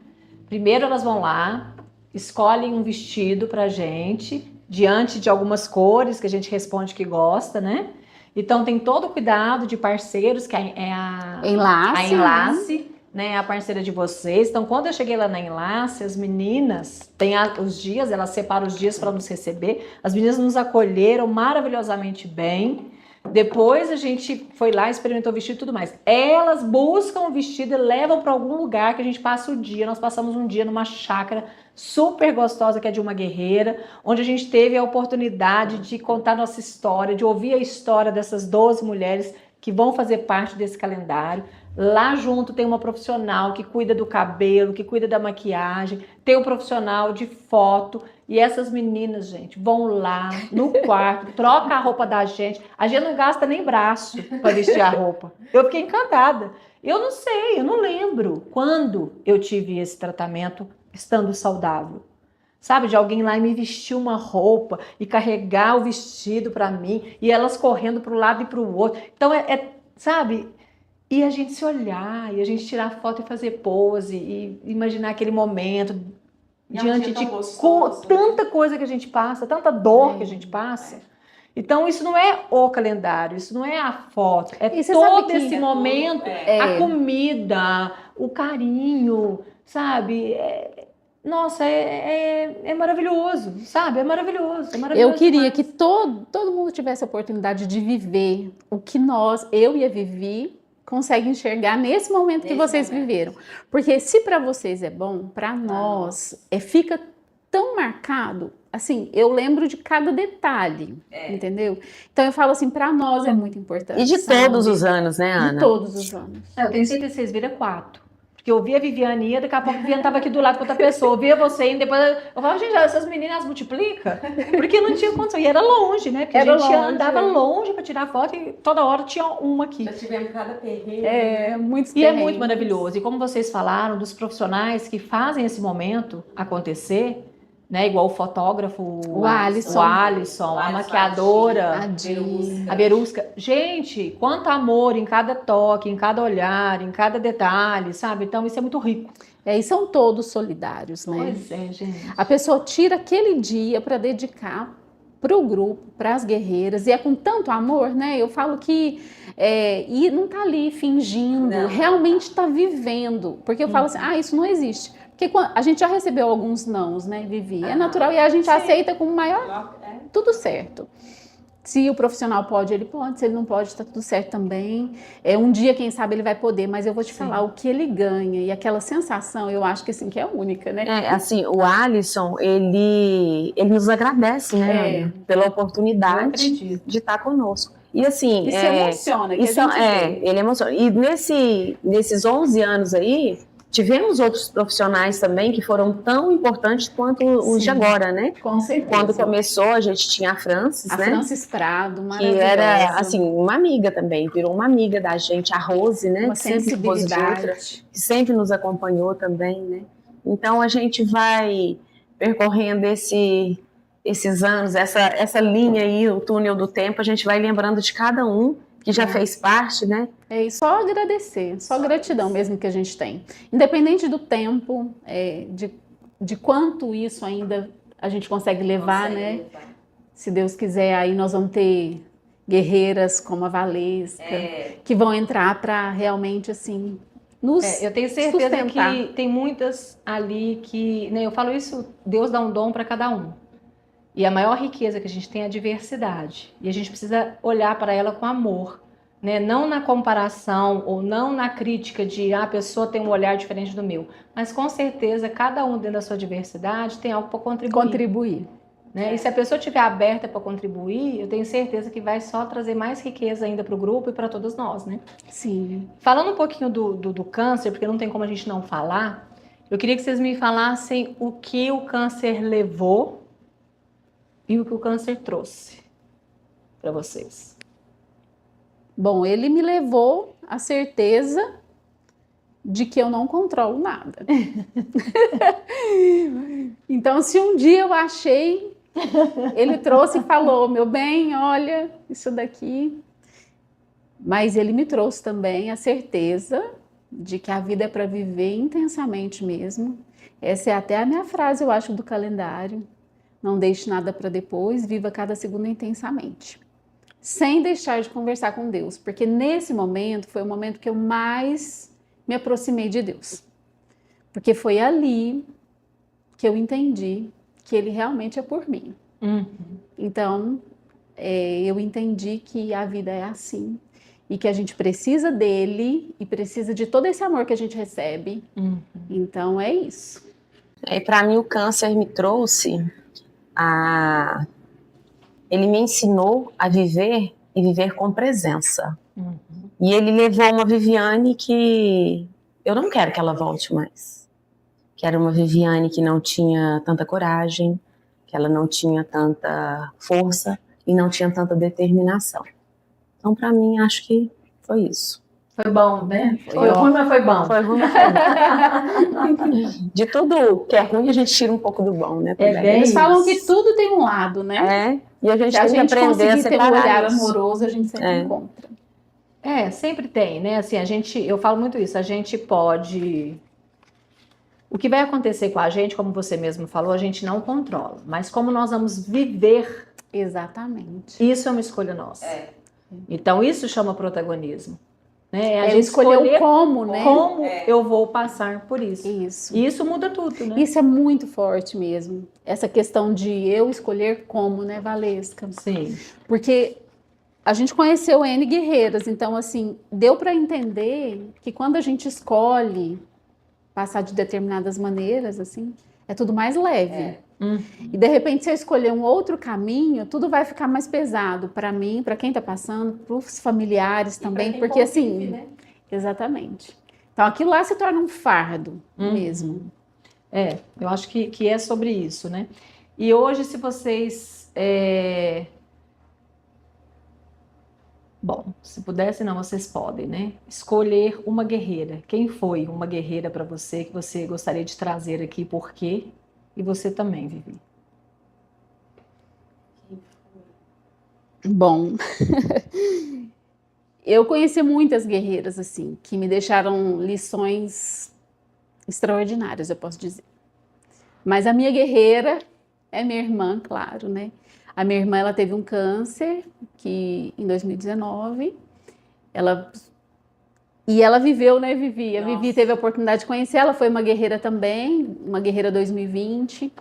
Primeiro elas vão lá, escolhem um vestido pra gente, diante de algumas cores que a gente responde que gosta, né? Então tem todo o cuidado de parceiros, que é a Enlace, né? A parceira de vocês. Então quando eu cheguei lá na Enlace, as meninas, tem os dias, elas separam os dias para nos receber, as meninas nos acolheram maravilhosamente bem. Depois a gente foi lá, experimentou o vestido e tudo mais. Elas buscam o vestido e levam para algum lugar que a gente passa o dia. Nós passamos um dia numa chácara super gostosa, que é de uma guerreira, onde a gente teve a oportunidade de contar nossa história, de ouvir a história dessas 12 mulheres que vão fazer parte desse calendário. Lá junto tem uma profissional que cuida do cabelo, que cuida da maquiagem, tem um profissional de foto. E essas meninas, gente, vão lá no quarto, troca a roupa da gente. A gente não gasta nem braço para vestir a roupa. Eu fiquei encantada. Eu não sei, eu não lembro quando eu tive esse tratamento estando saudável. Sabe, de alguém lá e me vestir uma roupa e carregar o vestido para mim e elas correndo para um lado e para o outro. Então, sabe, e a gente se olhar e a gente tirar foto e fazer pose e imaginar aquele momento diante de tanta coisa que a gente passa, tanta dor que a gente passa. Então, isso não é o calendário, isso não é a foto, é todo esse momento, a comida, o carinho, sabe? Nossa, é maravilhoso, sabe? É maravilhoso, é maravilhoso. Eu queria que todo mundo tivesse a oportunidade de viver o que eu e a Vivi consegue enxergar nesse momento que vocês viveram. Porque se para vocês é bom, para nós fica tão marcado, assim, eu lembro de cada detalhe, entendeu? Então eu falo assim, para nós é muito importante. E de todos os anos, né, Ana? De todos os anos. Eu tenho certeza que vocês viram 4. Porque eu via a Viviane ir, daqui a pouco a Viviane estava aqui do lado com outra pessoa, eu via você indo, depois eu falava, gente, essas meninas multiplicam? Porque não tinha condição, e era longe, né? Porque a gente andava longe para tirar foto e toda hora tinha uma aqui. Já tivemos cada perrengue. Muitos E é perrengues. muito maravilhoso. E como vocês falaram, dos profissionais que fazem esse momento acontecer, né? Igual o fotógrafo, O Alisson. a maquiadora, A Di. a Verusca. Gente, quanto amor em cada toque, em cada olhar, em cada detalhe, sabe? Então isso é muito rico. E são todos solidários, né? Pois é, gente. A pessoa tira aquele dia para dedicar para o grupo, para as guerreiras, e é com tanto amor, né? Eu falo que e não tá ali fingindo, Não. realmente está vivendo. Porque eu falo assim, isso não existe. Porque a gente já recebeu alguns nãos, né, Vivi? É natural e a gente aceita com o maior... Tudo certo. Se o profissional pode, ele pode. Se ele não pode, está tudo certo também. Um dia, quem sabe, ele vai poder. Mas eu vou te falar, o que ele ganha e aquela sensação, eu acho que assim, que é única, né? Assim, o Alisson, ele nos agradece, né, Ana, pela oportunidade de estar conosco. E assim... Isso emociona, que isso, a gente vê. ele emociona. E nesses 11 anos aí, tivemos outros profissionais também que foram tão importantes quanto os de agora, né? Com certeza. Quando começou, a gente tinha a Francis, A né? Francis Prado, Que maravilhosa. era, assim, uma amiga também, virou uma amiga da gente, a Rose, né? Uma que sempre pôs de outra, sensibilidade. que sempre nos acompanhou também, né? Então a gente vai percorrendo esses anos, essa linha aí, o túnel do tempo, a gente vai lembrando de cada um que já fez parte, né? E só agradecer, só gratidão mesmo que a gente tem. Independente do tempo, de quanto isso ainda a gente consegue levar, né? Se Deus quiser, aí nós vamos ter guerreiras como a Valesca, que vão entrar para realmente, assim, nos Eu tenho certeza sustentar. que tem muitas ali que, né, eu falo isso, Deus dá um dom para cada um. E a maior riqueza que a gente tem é a diversidade. E a gente precisa olhar para ela com amor, né? Não na comparação ou não na crítica de a pessoa tem um olhar diferente do meu. Mas com certeza, cada um dentro da sua diversidade tem algo para contribuir. Né? E se a pessoa estiver aberta para contribuir, eu tenho certeza que vai só trazer mais riqueza ainda para o grupo e para todos nós, né? Sim. Falando um pouquinho do câncer, porque não tem como a gente não falar, eu queria que vocês me falassem o que o câncer levou e o que o câncer trouxe para vocês. Bom, ele me levou à certeza de que eu não controlo nada. Então, se um dia eu achei, ele trouxe e falou, meu bem, olha, isso daqui. Mas ele me trouxe também a certeza de que a vida é para viver intensamente mesmo. Essa é até a minha frase, eu acho, do calendário. Não deixe nada para depois, viva cada segundo intensamente. Sem deixar de conversar com Deus, porque nesse momento foi o momento que eu mais me aproximei de Deus. Porque foi ali que eu entendi que Ele realmente é por mim. Então, eu entendi que a vida é assim e que a gente precisa dele e precisa de todo esse amor que a gente recebe. Então, é isso. Para mim, o câncer me trouxe ele me ensinou a viver e viver com presença. E ele levou uma Viviane que eu não quero que ela volte mais. Que era uma Viviane que não tinha tanta coragem, que ela não tinha tanta força e não tinha tanta determinação. Então, para mim, acho que foi isso. Foi bom, né? Foi ruim, mas foi bom. Foi ruim, mas foi bom. De tudo que é ruim, a gente tira um pouco do bom, né? Eles falam que tudo tem um lado, né? E a gente Se a tem que gente aprender a conseguir ter um separar olhar isso. amoroso, a gente sempre encontra. Sempre tem, né? Assim, eu falo muito isso, a gente pode... O que vai acontecer com a gente, como você mesmo falou, a gente não controla. Mas como nós vamos viver... Exatamente. Isso é uma escolha nossa. Então, isso chama protagonismo. Né? A gente escolher o como, né? Como eu vou passar por isso. Isso. E isso muda tudo, né? Isso é muito forte mesmo. Essa questão de eu escolher como, né, Valesca? Sim. Porque a gente conheceu N guerreiras, então, assim, deu para entender que quando a gente escolhe passar de determinadas maneiras, assim, é tudo mais leve. E de repente, se eu escolher um outro caminho, tudo vai ficar mais pesado para mim, para quem está passando, para os familiares também, porque assim, né? Exatamente. Então, aquilo lá se torna um fardo mesmo. Eu acho que é sobre isso, né? E hoje, se vocês... Bom, se pudessem, não, vocês podem, né? Escolher uma guerreira. Quem foi uma guerreira para você que você gostaria de trazer aqui, por quê? E você também, Vivi. Bom, eu conheci muitas guerreiras, assim, que me deixaram lições extraordinárias, eu posso dizer. Mas a minha guerreira é minha irmã, claro, né? A minha irmã, ela teve um câncer que em 2019, ela viveu, né, Vivi? A Vivi teve a oportunidade de conhecer, ela foi uma guerreira também, uma guerreira 2020.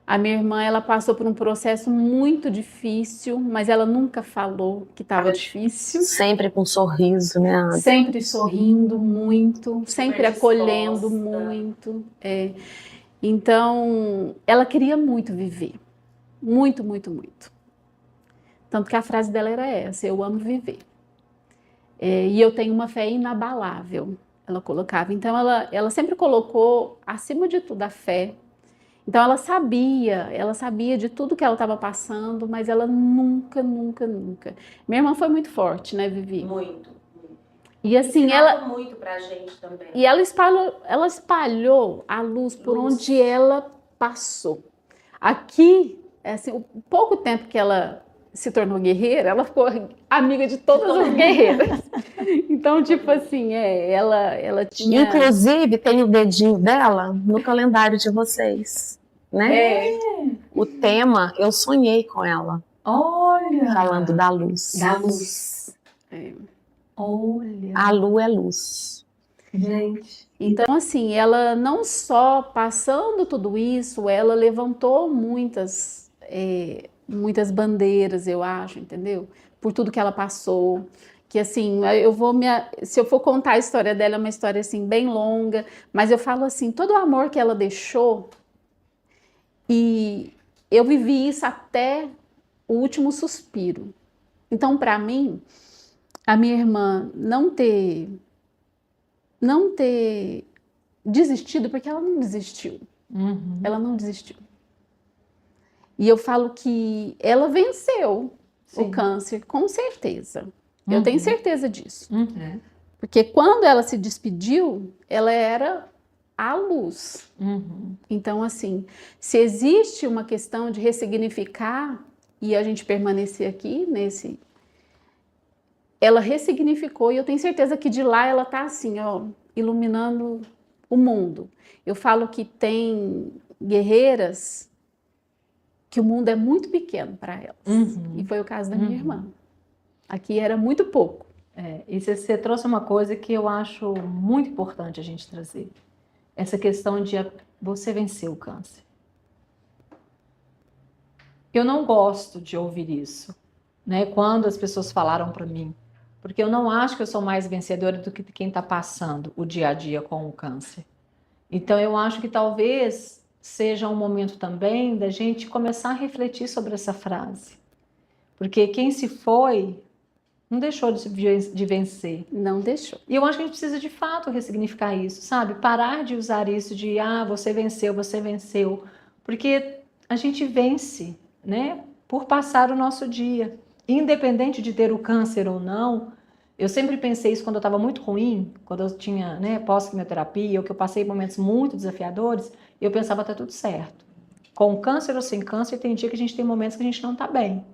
A minha irmã, ela passou por um processo muito difícil, mas ela nunca falou que estava difícil. Sempre com um sorriso, né? Sempre sorrindo muito, sempre acolhendo muito. Então, ela queria muito viver. Muito, muito, muito. Tanto que a frase dela era essa: eu amo viver. E eu tenho uma fé inabalável, ela colocava. Então, ela sempre colocou, acima de tudo, a fé. Então, ela sabia de tudo que ela estava passando, mas ela nunca, nunca, nunca. Minha irmã foi muito forte, né, Vivi? Muito. E assim, ensinava muito pra gente também. E ela espalhou a luz por onde ela passou. Aqui, assim, o pouco tempo que ela se tornou guerreira, ela ficou amiga de todas as guerreiras. Então, tipo assim, ela tinha... Inclusive, tem o dedinho dela no calendário de vocês, né? O tema, eu sonhei com ela. Olha! Falando da luz. Da luz. Olha! A lua é luz. Gente. Então, assim, ela não só passando tudo isso, ela levantou muitas bandeiras, eu acho, entendeu? Por tudo que ela passou. Que assim, se eu for contar a história dela, é uma história assim bem longa, mas eu falo assim, todo o amor que ela deixou, e eu vivi isso até o último suspiro. Então, para mim, a minha irmã não ter desistido, porque ela não desistiu. Ela não desistiu. E eu falo que ela venceu o câncer, com certeza. Eu tenho certeza disso. Porque quando ela se despediu, ela era a luz. Então, assim, se existe uma questão de ressignificar e a gente permanecer aqui nesse... Ela ressignificou e eu tenho certeza que de lá ela tá assim, ó, iluminando o mundo. Eu falo que tem guerreiras que o mundo é muito pequeno para elas. E foi o caso da minha irmã. Aqui era muito pouco. E você trouxe uma coisa que eu acho muito importante a gente trazer. Essa questão de você vencer o câncer. Eu não gosto de ouvir isso, né? Quando as pessoas falaram para mim, porque eu não acho que eu sou mais vencedora do que quem está passando o dia a dia com o câncer. Então eu acho que talvez seja um momento também da gente começar a refletir sobre essa frase. Porque quem se foi não deixou de vencer. Não deixou. E eu acho que a gente precisa de fato ressignificar isso, sabe? Parar de usar isso de, você venceu, você venceu. Porque a gente vence, né? Por passar o nosso dia. Independente de ter o câncer ou não, eu sempre pensei isso quando eu estava muito ruim, quando eu tinha, né, pós-quimioterapia, ou que eu passei momentos muito desafiadores, eu pensava, tá tudo certo. Com câncer ou sem câncer, tem dia que a gente tem momentos que a gente não tá bem.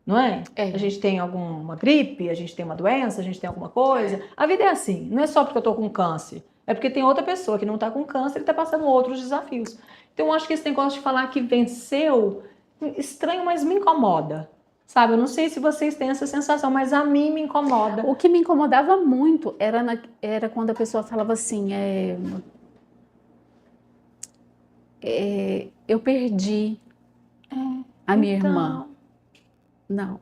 Não é? A gente tem alguma gripe, a gente tem uma doença, a gente tem alguma coisa. A vida é assim, não é só porque eu tô com câncer. É porque tem outra pessoa que não tá com câncer e tá passando outros desafios. Então eu acho que esse negócio de falar que venceu, estranho, mas me incomoda. Sabe, eu não sei se vocês têm essa sensação, mas a mim me incomoda. O que me incomodava muito era quando a pessoa falava assim, eu perdi a minha irmã. Não.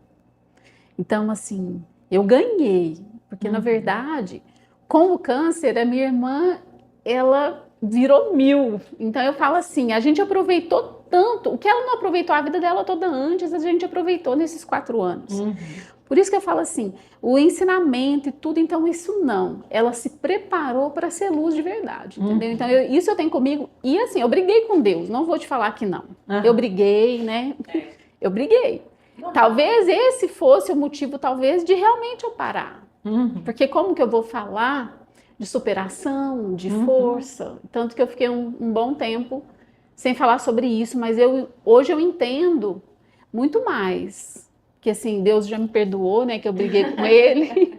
Então, assim, eu ganhei. Porque, na verdade, com o câncer, a minha irmã, ela virou 1000. Então eu falo assim, a gente aproveitou tanto, o que ela não aproveitou a vida dela toda antes, a gente aproveitou nesses 4 anos. Por isso que eu falo assim, o ensinamento e tudo, então isso não. Ela se preparou para ser luz de verdade, entendeu? Então isso eu tenho comigo. E assim, eu briguei com Deus, não vou te falar que não. Eu briguei, né? Eu briguei. Talvez esse fosse o motivo, talvez, de realmente eu parar. Porque como que eu vou falar de superação, de força? Tanto que eu fiquei um bom tempo sem falar sobre isso, mas hoje eu entendo muito mais. Que assim, Deus já me perdoou, né? Que eu briguei com ele.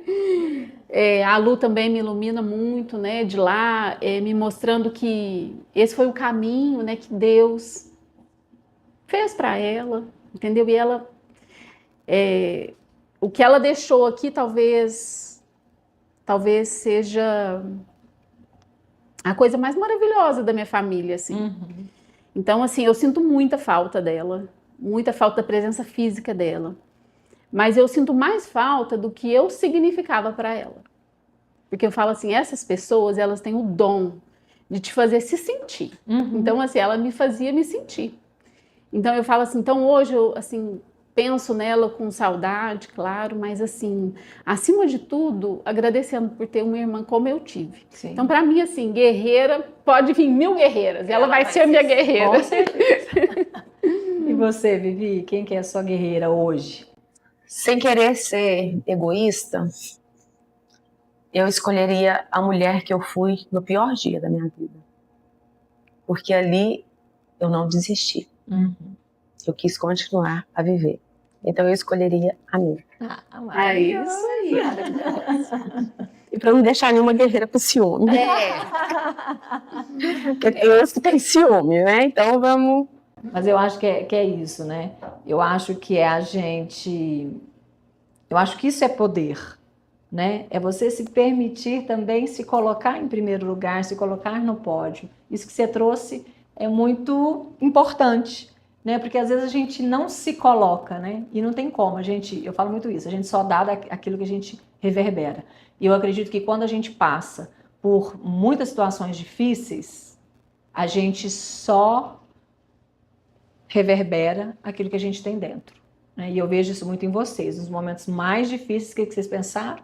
A Lu também me ilumina muito, né? De lá, me mostrando que esse foi o caminho, né? Que Deus fez para ela, entendeu? E ela, o que ela deixou aqui, talvez seja a coisa mais maravilhosa da minha família, assim. Então, assim, eu sinto muita falta dela, muita falta da presença física dela. Mas eu sinto mais falta do que eu significava para ela. Porque eu falo assim, essas pessoas, elas têm o dom de te fazer se sentir. Então, assim, ela me fazia me sentir. Então, eu falo assim, então hoje eu, assim, penso nela com saudade, claro, mas assim, acima de tudo, agradecendo por ter uma irmã como eu tive. Sim. Então, para mim, assim, guerreira, pode vir 1000 guerreiras, ela vai ser a minha guerreira. Com certeza. E você, Vivi, quem que é a sua guerreira hoje? Sem querer ser egoísta, eu escolheria a mulher que eu fui no pior dia da minha vida. Porque ali eu não desisti. Eu quis continuar a viver. Então eu escolheria a mim. É isso aí. E para não deixar nenhuma guerreira com ciúme. Porque tem uns que tem ciúme, né? Então vamos... Mas eu acho que é isso, né? Eu acho que é a gente... Eu acho que isso é poder, né? É você se permitir também se colocar em primeiro lugar, se colocar no pódio. Isso que você trouxe é muito importante, né? Porque às vezes a gente não se coloca, né? E não tem como. Eu falo muito isso, a gente só dá aquilo que a gente reverbera. E eu acredito que quando a gente passa por muitas situações difíceis, a gente só reverbera aquilo que a gente tem dentro. E eu vejo isso muito em vocês. Nos momentos mais difíceis, o que vocês pensaram?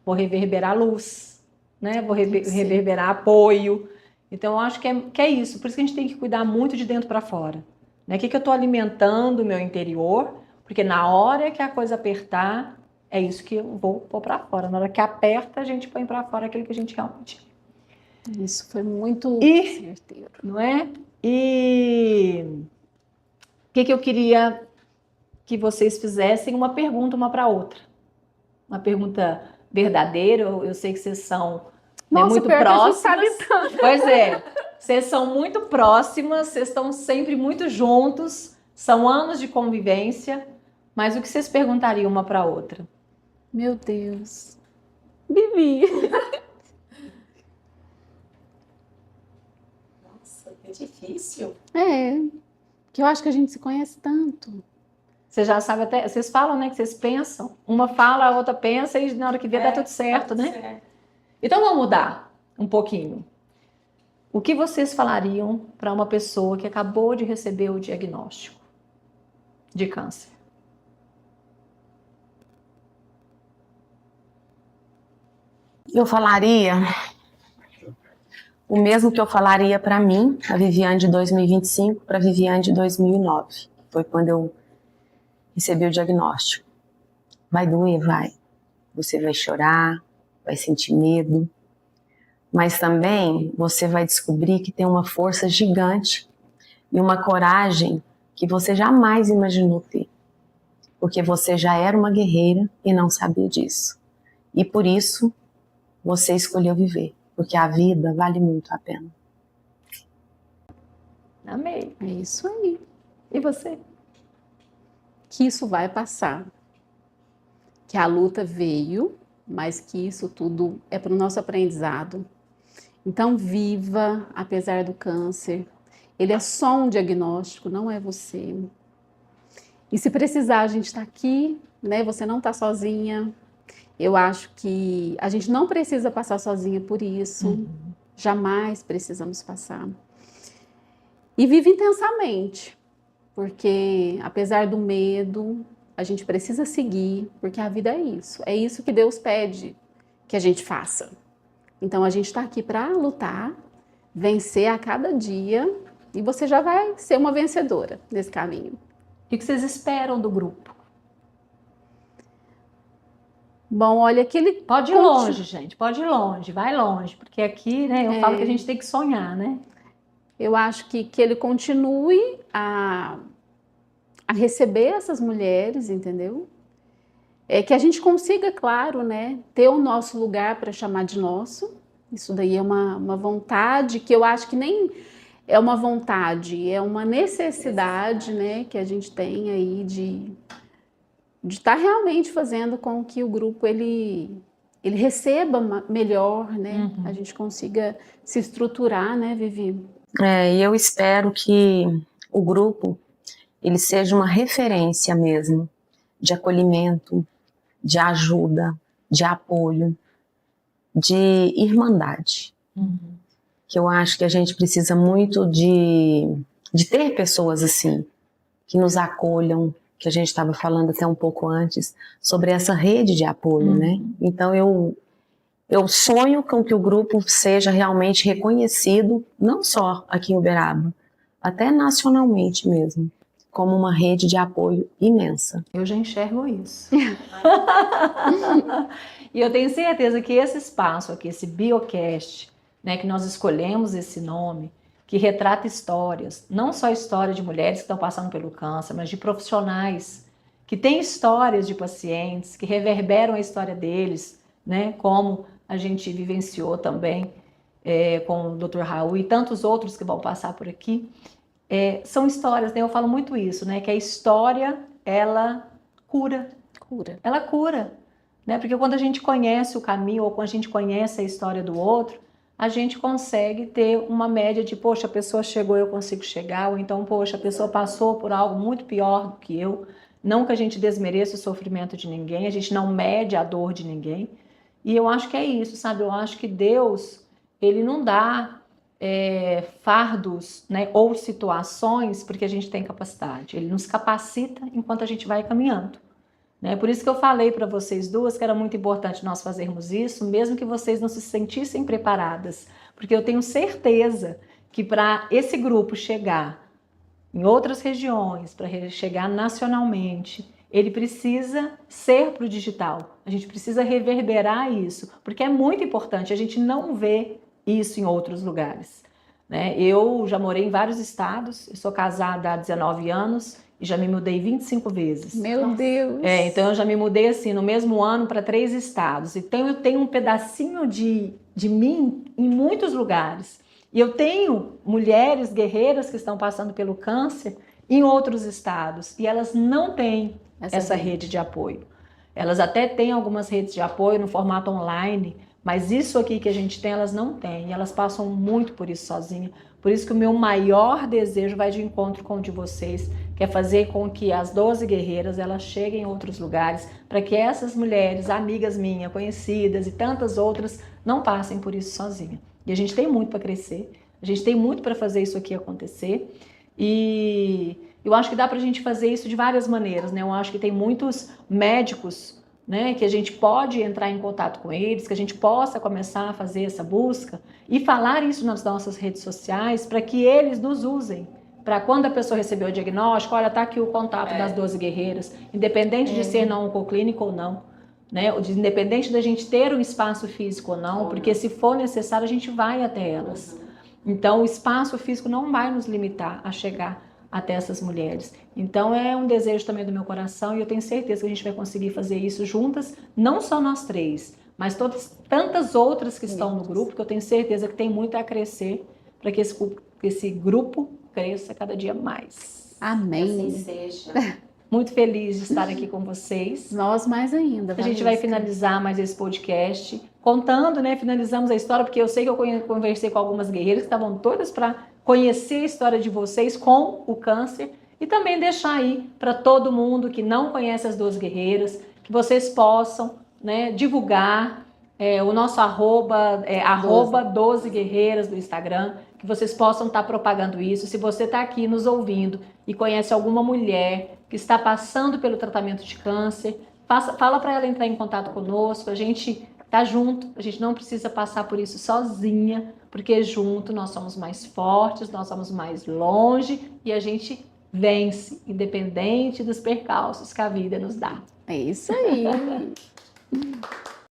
Vou reverberar luz, né? Vou reverberar apoio. Então, eu acho que é isso. Por isso que a gente tem que cuidar muito de dentro para fora. Né? O que eu estou alimentando o meu interior? Porque na hora que a coisa apertar, é isso que eu vou pôr para fora. Na hora que aperta, a gente põe para fora aquilo que a gente realmente... Isso foi muito certeiro. Não é? E o que eu queria que vocês fizessem uma pergunta uma para outra. Uma pergunta verdadeira. Eu sei que vocês são muito próximas. Sabe tanto. Pois é. Vocês são muito próximas, vocês estão sempre muito juntos. São anos de convivência. Mas o que vocês perguntariam uma para outra? Meu Deus. Vivi. Nossa, que difícil. Que eu acho que a gente se conhece tanto. Você já sabe até... Vocês falam, né? Que vocês pensam. Uma fala, a outra pensa e na hora que vê dá tudo certo, né? Certo. Então vamos mudar um pouquinho. O que vocês falariam para uma pessoa que acabou de receber o diagnóstico de câncer? Eu falaria o mesmo que eu falaria para mim, a Viviane de 2025, para a Viviane de 2009. Foi quando eu recebi o diagnóstico. Vai doer? Vai. Você vai chorar, vai sentir medo, mas também você vai descobrir que tem uma força gigante e uma coragem que você jamais imaginou ter, porque você já era uma guerreira e não sabia disso. E por isso você escolheu viver, porque a vida vale muito a pena. Amei. É isso aí. E você? Que isso vai passar. Que a luta veio, mas que isso tudo é para o nosso aprendizado. Então, viva, apesar do câncer. Ele é só um diagnóstico, não é você. E se precisar, a gente está aqui, né? Você não está sozinha. Eu acho que a gente não precisa passar sozinha por isso. Jamais precisamos passar. E vive intensamente, porque apesar do medo, a gente precisa seguir, porque a vida é isso. É isso que Deus pede que a gente faça. Então a gente está aqui para lutar, vencer a cada dia, e você já vai ser uma vencedora nesse caminho. O que vocês esperam do grupo? Bom, olha que ele Pode ir longe, gente, pode ir longe, vai longe, porque aqui, né, eu falo que a gente tem que sonhar, né? Eu acho que ele continue a receber essas mulheres, entendeu? Que a gente consiga, claro, né, ter o nosso lugar para chamar de nosso. Isso daí é uma vontade que eu acho que nem é uma vontade, é uma necessidade, né, que a gente tem aí de estar realmente fazendo com que o grupo ele receba melhor, né? A gente consiga se estruturar, né, Vivi? E eu espero que o grupo ele seja uma referência mesmo de acolhimento, de ajuda, de apoio, de irmandade. Que eu acho que a gente precisa muito de ter pessoas assim, que nos acolham, que a gente estava falando até um pouco antes, sobre essa rede de apoio, né? Então eu sonho com que o grupo seja realmente reconhecido, não só aqui em Uberaba, até nacionalmente mesmo, como uma rede de apoio imensa. Eu já enxergo isso. E eu tenho certeza que esse espaço aqui, esse Biocast, né, que nós escolhemos esse nome, que retrata histórias, não só história de mulheres que estão passando pelo câncer, mas de profissionais que têm histórias de pacientes, que reverberam a história deles, né, como a gente vivenciou também com o Dr. Raul e tantos outros que vão passar por aqui. São histórias, né, eu falo muito isso, né, que a história, ela cura. Ela cura, né, porque quando a gente conhece o caminho ou quando a gente conhece a história do outro, a gente consegue ter uma média de, poxa, a pessoa chegou, eu consigo chegar, ou então, poxa, a pessoa passou por algo muito pior do que eu. Não que a gente desmereça o sofrimento de ninguém, a gente não mede a dor de ninguém. E eu acho que é isso, sabe? Eu acho que Deus, ele não dá fardos, né, ou situações porque a gente tem capacidade. Ele nos capacita enquanto a gente vai caminhando. Né? Por isso que eu falei para vocês duas que era muito importante nós fazermos isso, mesmo que vocês não se sentissem preparadas, porque eu tenho certeza que para esse grupo chegar em outras regiões, para chegar nacionalmente, ele precisa ser para o digital. A gente precisa reverberar isso, porque é muito importante. A gente não vê isso em outros lugares. Né? Eu já morei em vários estados, eu sou casada há 19 anos, e já me mudei 25 vezes. Meu Deus! Então eu já me mudei assim, no mesmo ano para 3 estados. Então eu tenho um pedacinho de mim em muitos lugares. E eu tenho mulheres guerreiras que estão passando pelo câncer em outros estados. E elas não têm essa rede de apoio. Elas até têm algumas redes de apoio no formato online, mas isso aqui que a gente tem, elas não têm. E elas passam muito por isso sozinhas. Por isso que o meu maior desejo vai de encontro com o de vocês, que é fazer com que as 12 guerreiras elas cheguem em outros lugares, para que essas mulheres, amigas minhas, conhecidas e tantas outras, não passem por isso sozinhas. E a gente tem muito para crescer, a gente tem muito para fazer isso aqui acontecer, e eu acho que dá para a gente fazer isso de várias maneiras, né? Eu acho que tem muitos médicos, né, que a gente pode entrar em contato com eles, que a gente possa começar a fazer essa busca e falar isso nas nossas redes sociais para que eles nos usem. Para quando a pessoa receber o diagnóstico, olha, tá aqui o contato das 12 guerreiras, independente de ser não oncoclínico ou não, né? Independente da gente ter um espaço físico ou não, porque se for necessário a gente vai até elas. Então o espaço físico não vai nos limitar a chegar até essas mulheres. Então é um desejo também do meu coração e eu tenho certeza que a gente vai conseguir fazer isso juntas, não só nós três, mas tantas outras que estão no grupo, que eu tenho certeza que tem muito a crescer para que esse grupo cresça cada dia mais. Amém. Assim seja. Muito feliz de estar aqui com vocês. Nós mais ainda. A gente vai finalizar mais esse podcast contando, né? Finalizamos a história, porque eu sei que eu conversei com algumas guerreiras que estavam todas para conhecer a história de vocês com o câncer e também deixar aí para todo mundo que não conhece as 12 guerreiras, que vocês possam, né, divulgar, O nosso arroba é arroba 12 Guerreiras do Instagram, que vocês possam estar propagando isso. Se você está aqui nos ouvindo e conhece alguma mulher que está passando pelo tratamento de câncer, fala para ela entrar em contato conosco, a gente tá junto, a gente não precisa passar por isso sozinha, porque junto nós somos mais fortes, nós somos mais longe e a gente vence, independente dos percalços que a vida nos dá. É isso aí.